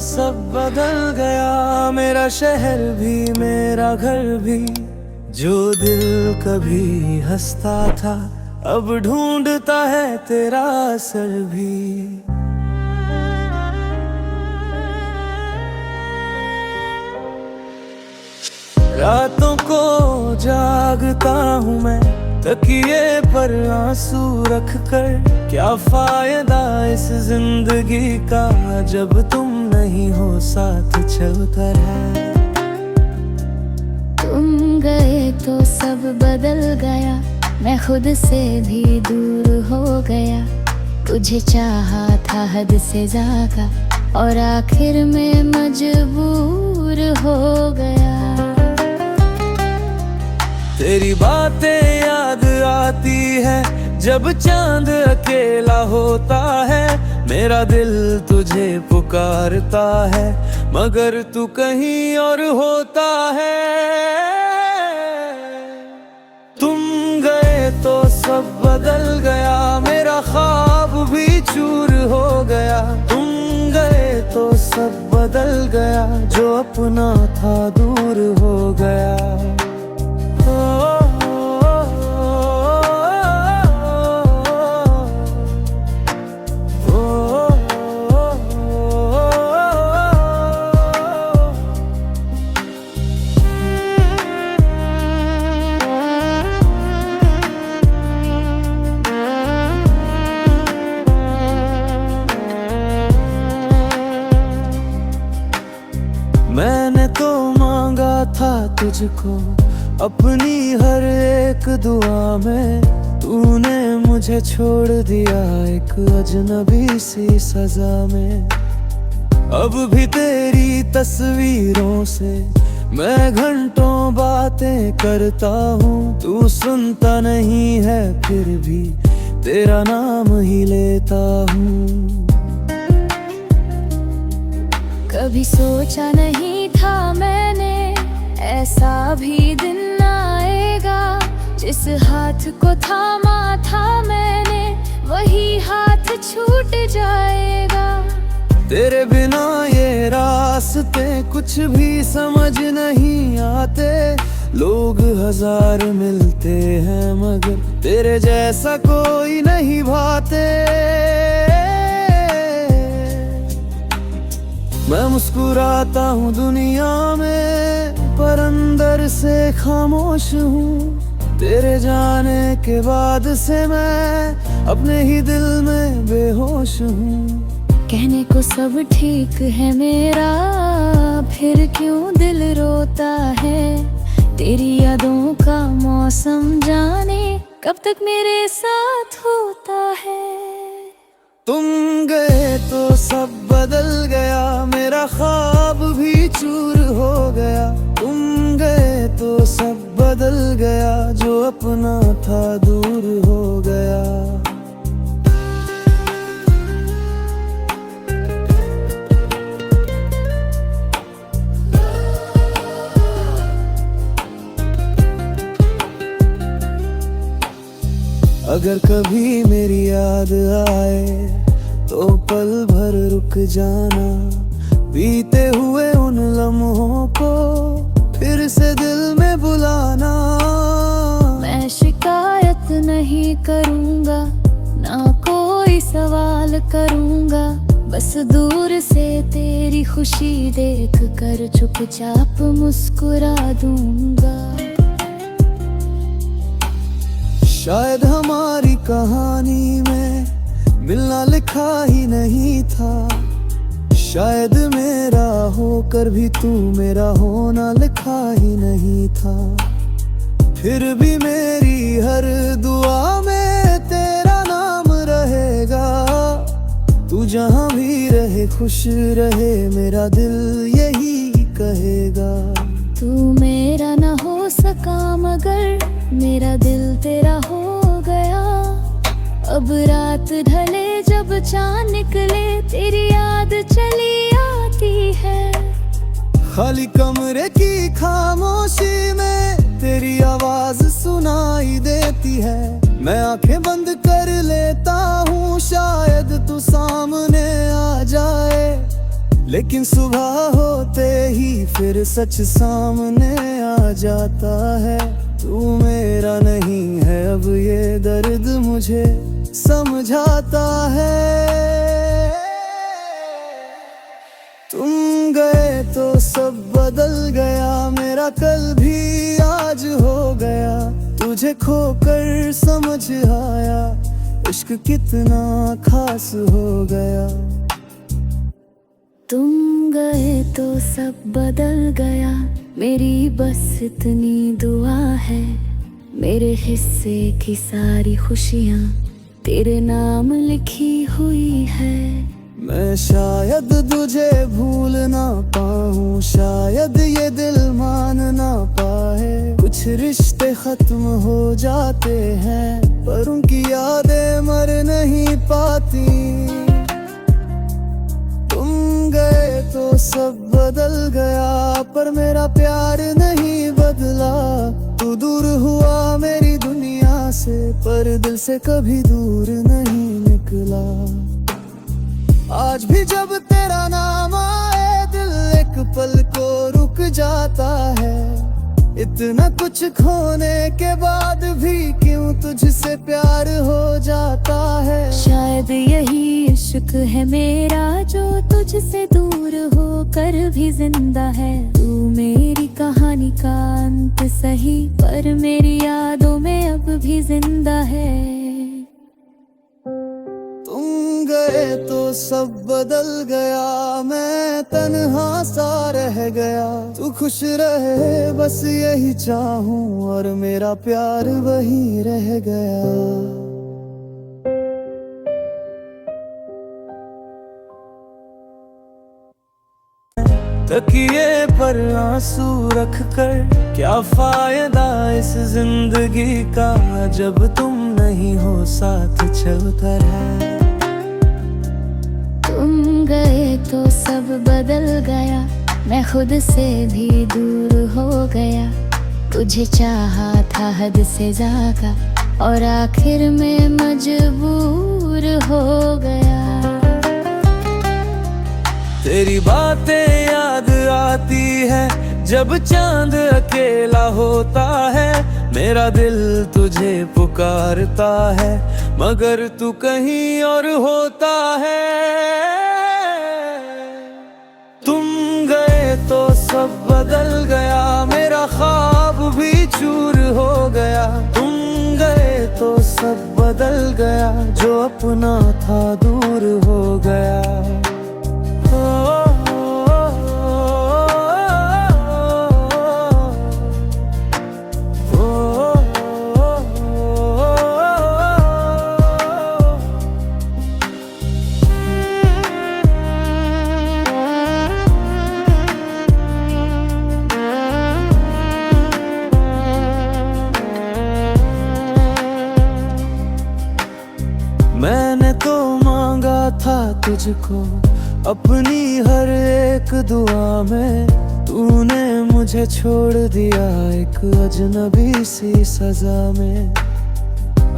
सब बदल गया, मेरा शहर भी मेरा घर भी। जो दिल कभी हंसता था अब ढूंढता है तेरा असर भी। रातों को जागता हूँ मैं तकिए पर आंसू रख कर। क्या फायदा इस जिंदगी का जब तुम नहीं हो साथ चलकर है। तुम गए तो सब बदल गया, मैं खुद से भी दूर हो गया। तुझे चाहा था हद से ज्यादा और आखिर में मजबूर हो गया। तेरी बातें याद आती है जब चांद अकेला होता है। मेरा दिल तुझे पुकारता है मगर तू कहीं और होता है। तुम गए तो सब बदल गया, मेरा ख्वाब भी चूर हो गया। तुम गए तो सब बदल गया, जो अपना था दूर हो गया। मैंने तो मांगा था तुझको अपनी हर एक दुआ में। तूने मुझे छोड़ दिया एक अजनबी सी सजा में। अब भी तेरी तस्वीरों से मैं घंटों बातें करता हूँ। तू सुनता नहीं है फिर भी तेरा नाम ही लेता हूँ। कभी सोचा नहीं था मैंने ऐसा भी दिन आएगा। जिस हाथ को थामा था मैंने वही हाथ छूट जाएगा। तेरे बिना ये रास्ते कुछ भी समझ नहीं आते। लोग हजार मिलते हैं मगर तेरे जैसा कोई नहीं भाते। मैं मुस्कुराता हूँ दुनिया में पर अंदर से खामोश हूँ। तेरे जाने के बाद से मैं अपने ही दिल में बेहोश हूँ। कहने को सब ठीक है मेरा, फिर क्यों दिल रोता है। तेरी यादों का मौसम जाने कब तक मेरे साथ होता है। तुम गए तो सब बदल गया, मेरा ख्वाब भी चूर हो गया। तुम गए तो सब बदल गया, जो अपना था दूर हो गया। अगर कभी मेरी याद आए तो पल भर रुक जाना। बीते हुए उन लम्हों को फिर से दिल में बुलाना। मैं शिकायत नहीं करूँगा ना कोई सवाल करूँगा। बस दूर से तेरी खुशी देख कर चुपचाप मुस्कुरा दूँगा। शायद हमारी कहानी में मिलना लिखा ही नहीं था। शायद मेरा होकर भी तू मेरा होना लिखा ही नहीं था। फिर भी मेरी हर दुआ में तेरा नाम रहेगा। तू जहाँ भी रहे खुश रहे, मेरा दिल यही कहेगा। तू मेरा ना हो सका मगर मेरा दिल तेरा हो गया। अब रात ढले जब चाँद निकले तेरी याद चली आती है। खाली कमरे की खामोशी में तेरी आवाज सुनाई देती है। मैं आंखें बंद कर लेता हूँ, शायद तू सामने आ जाए। लेकिन सुबह होते ही फिर सच सामने आ जाता है। तू मेरा नहीं है अब ये दर्द मुझे समझाता है। तुम गए तो सब बदल गया, मेरा कल भी आज हो गया। तुझे खोकर समझ आया इश्क कितना खास हो गया। तुम गए तो सब बदल गया, मेरी बस इतनी दुआ है। मेरे हिस्से की सारी खुशियाँ तेरे नाम लिखी हुई है। मैं शायद तुझे भूल ना पाऊँ, शायद ये दिल मान ना पाए। कुछ रिश्ते खत्म हो जाते हैं पर उनकी यादें मर नहीं पाती। तुम गए तो सब बदल गया पर मेरा प्यार नहीं बदला। तू दूर हुआ मेरी दुनिया से पर दिल से कभी दूर नहीं निकला। आज भी जब तेरा नाम आए दिल एक पल को रुक जाता है। इतना कुछ खोने के बाद भी क्यों तुझसे प्यार हो जाता है। शायद यही इश्क है मेरा जो तुझसे दूर होकर भी जिंदा है। तू मेरी कहानी का अंत सही पर मेरी यादों में अब भी जिंदा है। तुम गए तो सब बदल गया, मैं तन्हा सा रह गया। तू खुश रहे बस यही चाहूं और मेरा प्यार वही रह गया। तकिए पर आंसू रख कर क्या फायदा इस जिंदगी का, जब तुम नहीं हो साथ चलता रहे। तुम गए तो सब बदल गया, मैं खुद से भी दूर हो गया। तुझे चाहा था हद से ज्यादा और आखिर में मजबूर हो गया। तेरी बातें याद आती है जब चांद अकेला होता है। मेरा दिल तुझे पुकारता है मगर तू कहीं और होता है। तुम गए तो सब बदल गया, मेरा ख्वाब भी चूर हो गया। तुम गए तो सब बदल गया, जो अपना था दूर हो गया। मैंने तो मांगा था तुझको अपनी हर एक दुआ में, तूने मुझे छोड़ दिया एक अजनबी सी सजा में।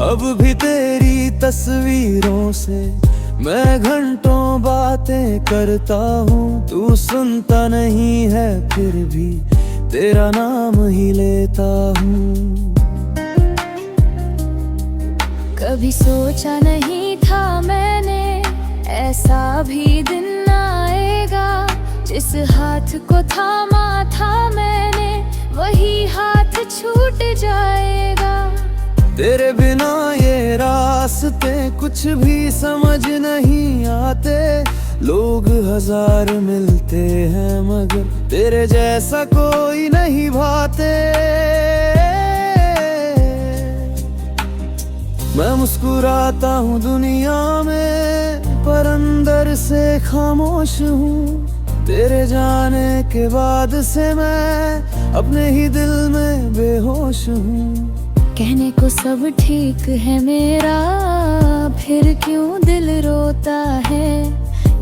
अब भी तेरी तस्वीरों से मैं घंटों बातें करता हूँ। तू सुनता नहीं है फिर भी तेरा नाम ही लेता हूँ। कभी सोचा नहीं था मैंने ऐसा भी दिन आएगा, जिस हाथ को थामा था मैंने वही हाथ छूट जाएगा। तेरे बिना ये रास्ते कुछ भी समझ नहीं आते। लोग हजार मिलते हैं मगर तेरे जैसा कोई नहीं भाते। मैं मुस्कुराता हूँ दुनिया में पर अंदर से खामोश हूँ। तेरे जाने के बाद से मैं अपने ही दिल में बेहोश हूँ। कहने को सब ठीक है मेरा, फिर क्यों दिल रोता है।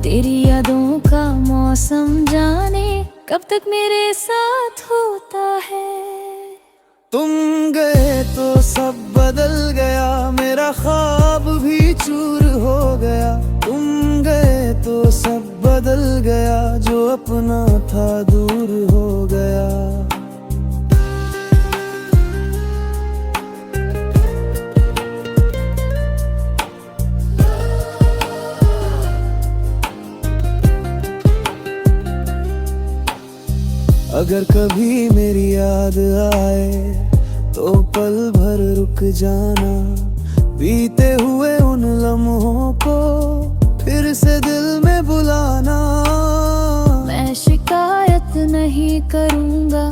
तेरी यादों का मौसम जाने कब तक मेरे साथ होता है। तुम गए तो सब बदल गया, मेरा ख्वाब भी चूर हो गया। तुम गए तो सब बदल गया, जो अपना था दूर हो गया। अगर कभी मेरी याद आए तो पल भर रुक जाना, बीते हुए उन लम्हों को फिर से दिल में बुलाना। मैं शिकायत नहीं करूँगा,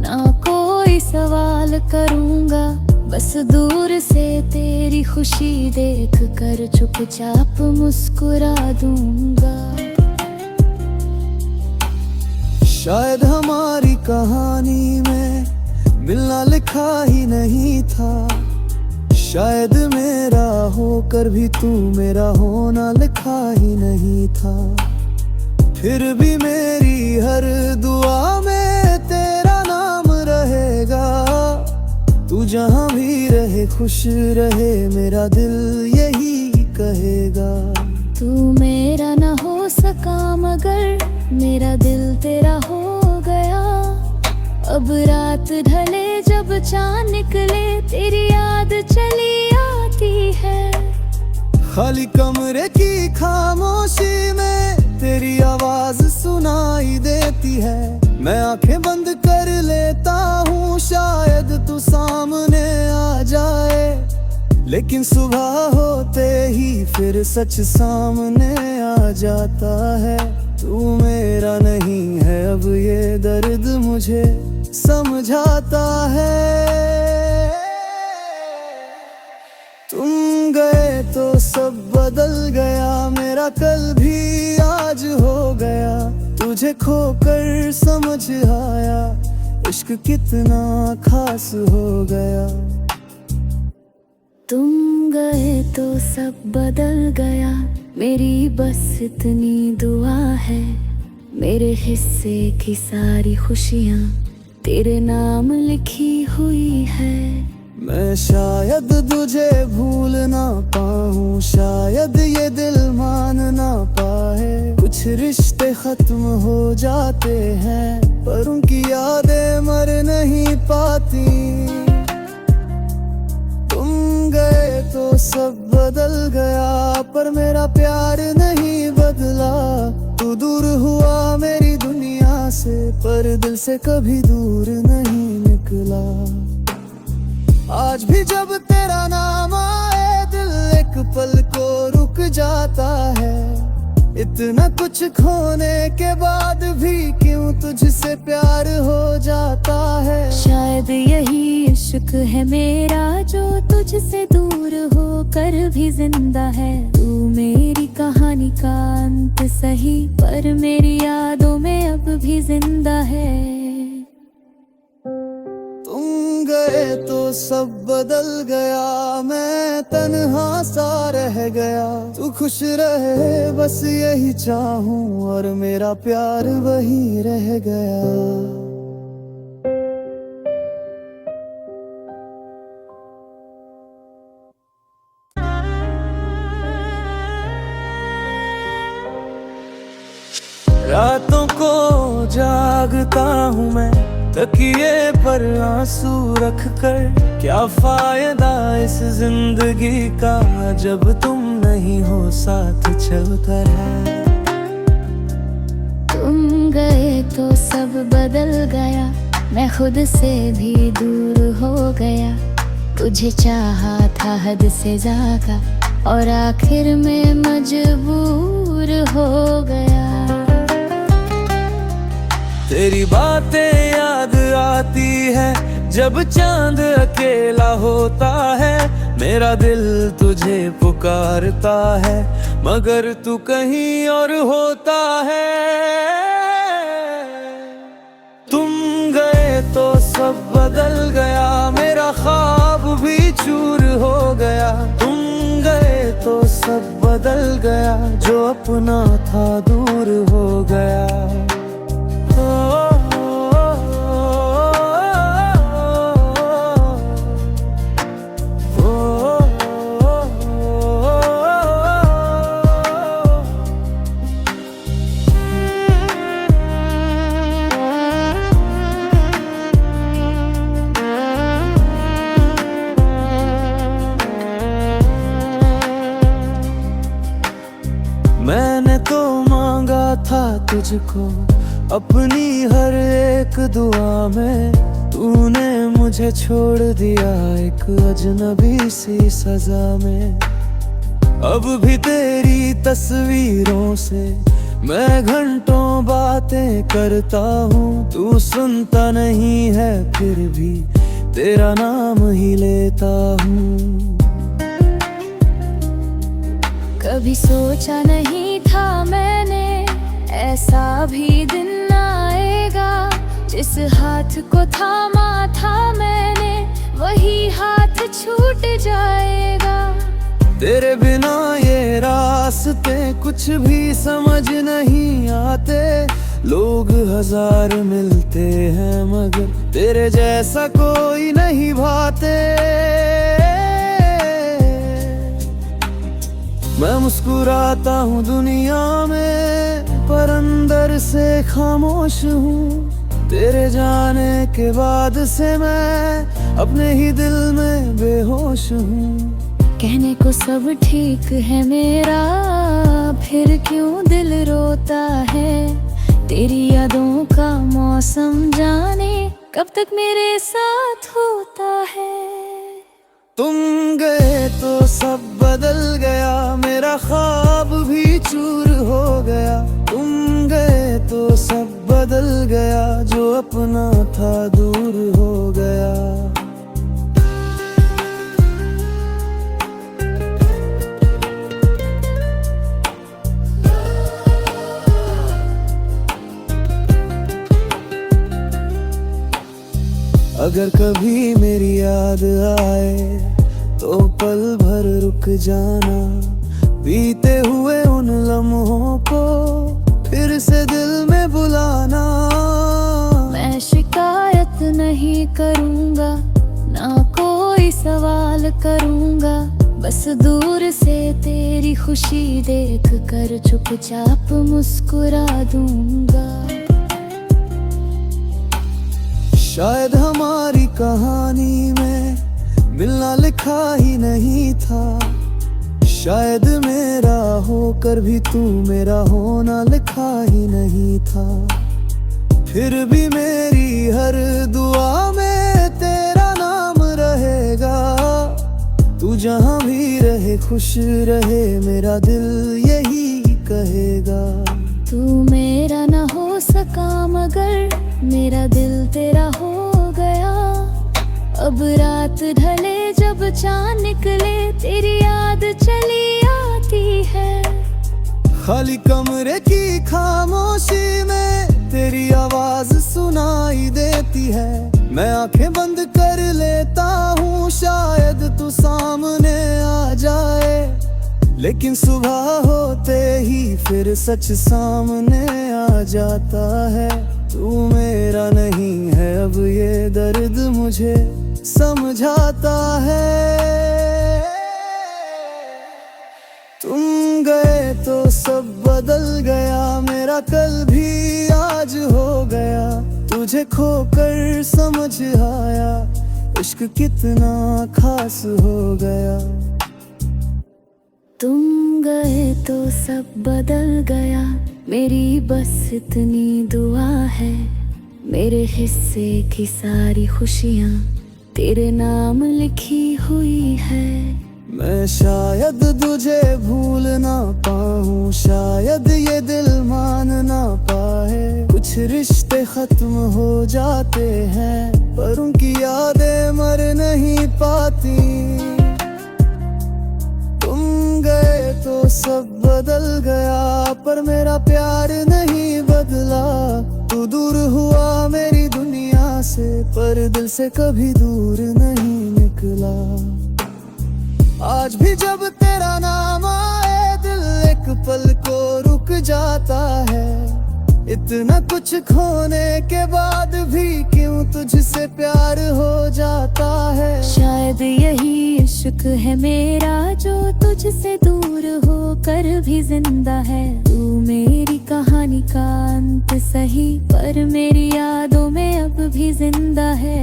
ना कोई सवाल करूँगा, बस दूर से तेरी खुशी देख कर चुपचाप मुस्कुरा दूँगा। शायद हमारी कहानी में मिलना लिखा ही नहीं था, शायद मेरा होकर भी तू मेरा होना लिखा ही नहीं था। फिर भी मेरी हर दुआ में तेरा नाम रहेगा, तू जहाँ भी रहे खुश रहे, मेरा दिल यही कहेगा। तू मेरा न हो सका मगर मेरा दिल तेरा हो गया। अब रात ढले जब चाँद निकले, तेरी याद चली आती है। खाली कमरे की खामोशी में तेरी आवाज सुनाई देती है। मैं आंखें बंद कर लेता हूँ, शायद तू सामने आ जाए, लेकिन सुबह होते ही फिर सच सामने आ जाता है। तू मेरा नहीं है अब ये दर्द मुझे समझाता है। तुम गए तो सब बदल गया, मेरा कल भी आज हो गया। तुझे खोकर समझ आया इश्क कितना खास हो गया। तुम गए तो सब बदल गया, मेरी बस इतनी दुआ है। मेरे हिस्से की सारी खुशियाँ तेरे नाम लिखी हुई है। मैं शायद तुझे भूल ना पाऊँ, शायद ये दिल मान ना पाए। कुछ रिश्ते खत्म हो जाते हैं, पर उनकी यादें मर नहीं पाती। गए तो सब बदल गया, पर मेरा प्यार नहीं बदला। तू दूर हुआ मेरी दुनिया से, पर दिल से कभी दूर नहीं निकला। आज भी जब तेरा नाम आए, दिल एक पल को रुक जाता है। इतना कुछ खोने के बाद भी क्यों तुझसे प्यार हो जाता है। शायद यही इश्क है मेरा, जो तुझसे दूर होकर भी जिंदा है। तू मेरी कहानी का अंत सही, पर मेरी यादों में अब भी जिंदा है। तुम गए तो सब बदल गया, मैं तन्हा सा रह गया। तू खुश रहे बस यही चाहूं, और मेरा प्यार वही रह गया। रातों को जागता हूँ मैं, तकिए पर आंसू रख कर। क्या फायदा इस जिंदगी का, जब तुम नहीं हो साथ चलकर है। तुम गए तो सब बदल गया, मैं खुद से भी दूर हो गया। तुझे चाहा था हद से ज्यादा, और आखिर में मजबूर हो गया। तेरी बातें याद आती है जब चांद अकेला होता है। मेरा दिल तुझे पुकारता है, मगर तू कहीं और होता है। तुम गए तो सब बदल गया, मेरा ख्वाब भी चूर हो गया। तुम गए तो सब बदल गया, जो अपना था दूर हो गया। था तुझको अपनी हर एक दुआ में, तूने मुझे छोड़ दिया एक अजनबी सी सजा में। अब भी तेरी तस्वीरों से मैं घंटों बातें करता हूँ, तू सुनता नहीं है फिर भी तेरा नाम ही लेता हूँ। कभी सोचा नहीं था मैंने ऐसा भी दिन आएगा, जिस हाथ को थामा था मैंने वही हाथ छूट जाएगा। तेरे बिना ये रास्ते कुछ भी समझ नहीं आते, लोग हजार मिलते हैं मगर तेरे जैसा कोई नहीं भाते। मैं मुस्कुराता हूँ दुनिया में पर अंदर से खामोश हूँ, तेरे जाने के बाद से मैं अपने ही दिल में बेहोश हूँ। कहने को सब ठीक है मेरा, फिर क्यों दिल रोता है। तेरी यादों का मौसम जाने कब तक मेरे साथ होता है। तुम गए तो सब बदल गया, मेरा ख्वाब भी चूर हो गया। तुम गए तो सब बदल गया, जो अपना था दूर हो गया। अगर कभी मेरी याद आए तो पल भर रुक जाना, बीते हुए उन लम्हों को फिर से दिल में बुलाना। मैं शिकायत नहीं करूँगा, ना कोई सवाल करूँगा, बस दूर से तेरी खुशी देख कर चुपचाप मुस्कुरा दूँगा। शायद हमारी कहानी में मिलना लिखा ही नहीं था, शायद मेरा होकर भी तू मेरा होना लिखा ही नहीं था। फिर भी मेरी हर दुआ में तेरा नाम रहेगा, तू जहाँ भी रहे खुश रहे मेरा दिल यही कहेगा। तू मेरा न हो सका मगर मेरा दिल तेरा हो गया। अब रात ढले जब चाँद निकले तेरी याद चली आती है। खाली कमरे की खामोशी में तेरी आवाज सुनाई देती है। मैं आंखें बंद कर लेता हूँ शायद तू सामने आ जाए, लेकिन सुबह होते ही फिर सच सामने आ जाता है। तू मेरा नहीं है अब ये दर्द मुझे समझाता है। तुम गए तो सब बदल गया, मेरा कल भी आज हो गया। तुझे खोकर समझ आया इश्क कितना खास हो गया। तुम गए तो सब बदल गया, मेरी बस इतनी दुआ है। मेरे हिस्से की सारी खुशियाँ तेरे नाम लिखी हुई है। मैं शायद तुझे भूल ना पाऊँ, शायद ये दिल मान ना पाए। कुछ रिश्ते खत्म हो जाते हैं पर उनकी यादें मर नहीं पाती। तुम गए तो सब बदल गया पर मेरा प्यार नहीं बदला। तू दूर हुआ मेरी दुनिया से पर दिल से कभी दूर नहीं निकला। आज भी जब तेरा नाम आए दिल एक पल को रुक जाता है। इतना कुछ खोने के बाद भी क्यों तुझसे प्यार हो जाता है। शायद यही इश्क है मेरा जो तुझसे दूर होकर भी जिंदा है। तू मेरी कहानी का अंत सही पर मेरी यादों में अब भी जिंदा है।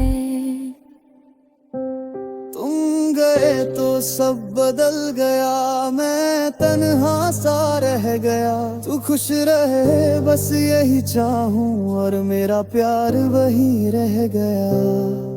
तुम गए गए तो सब बदल गया, मैं तन्हा सा रह गया। तू खुश रहे बस यही चाहूं, और मेरा प्यार वही रह गया।